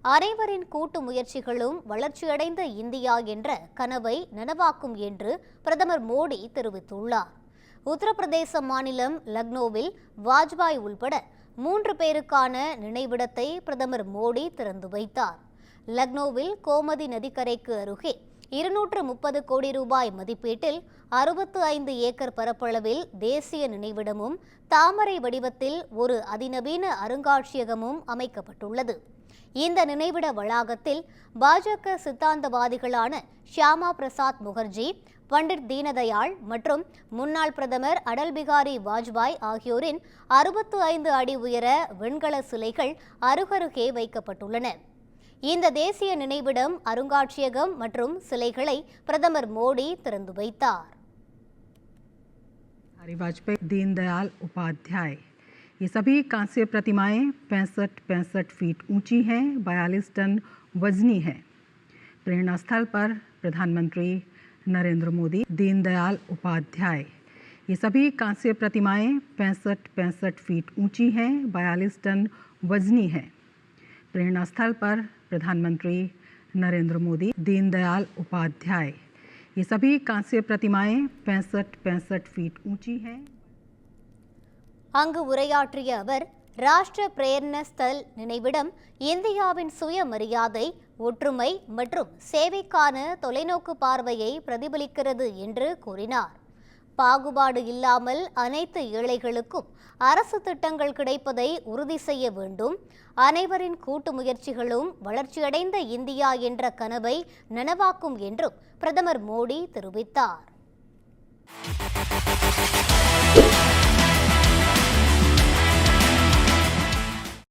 அனைவரின் கூட்டு முயற்சிகளும் வளர்ச்சியடைந்த இந்தியா என்ற கனவை நனவாக்கும் என்று பிரதமர் மோடி தெரிவித்துள்ளார். உத்தரப்பிரதேச மாநிலம் லக்னோவில் வாஜ்பாய் உள்பட 3 பேருக்கான நினைவிடத்தை பிரதமர் மோடி திறந்து வைத்தார். லக்னோவில் கோமதி நதிக்கரைக்கு அருகே 230 கோடி ரூபாய் மதிப்பீட்டில் 65 ஏக்கர் பரப்பளவில் தேசிய நினைவிடமும் தாமரை வடிவத்தில் ஒரு அதிநவீன அருங்காட்சியகமும் அமைக்கப்பட்டுள்ளது. இந்த நினைவிட வளாகத்தில் பாஜக சித்தாந்தவாதிகளான ஷியாமா பிரசாத் முகர்ஜி, பண்டிட் தீனதயாள் மற்றும் முன்னாள் பிரதமர் அடல் பிகாரி வாஜ்பாய் ஆகியோரின் 65 அடி உயர வெண்கல சிலைகள் அருகருகே வைக்கப்பட்டுள்ளன. இந்த தேசிய நினைவிடம், அருங்காட்சியகம் மற்றும் சிலைகளை பிரதமர் மோடி திறந்து வைத்தார். वाजपेयी, दीनदयाल उपाध्याय, ये सभी कांस्य प्रतिमाएं 65 फीट ऊंची हैं, 42 टन वजनी हैं। प्रेरणा स्थल पर प्रधानमंत्री नरेंद्र मोदी, दीनदयाल उपाध्याय, ये सभी कांस्य प्रतिमाएं 65 फीट ऊंची हैं, 42 टन वजनी हैं। प्रेरणा स्थल पर प्रधानमंत्री नरेंद्र मोदी, दीनदयाल उपाध्याय, ये सभी कांस्य प्रतिमाएं 65 फीट ऊंची हैं। அங்கு உரையாற்றிய அவர், ராஷ்டிர பிரேரண ஸ்தல் நினைவிடம் இந்தியாவின் சுயமரியாதை, ஒற்றுமை மற்றும் சேவைக்கான தொலைநோக்கு பார்வையை பிரதிபலிக்கிறது என்று கூறினார். பாகுபாடு இல்லாமல் அனைத்து ஏழைகளுக்கும் அரசு திட்டங்கள் கிடைப்பதை உறுதி செய்ய வேண்டும். அனைவரின் கூட்டு முயற்சிகளும் வளர்ச்சியடைந்த இந்தியா என்ற கனவை நனவாக்கும் என்றும் பிரதமர் மோடி தெரிவித்தார்.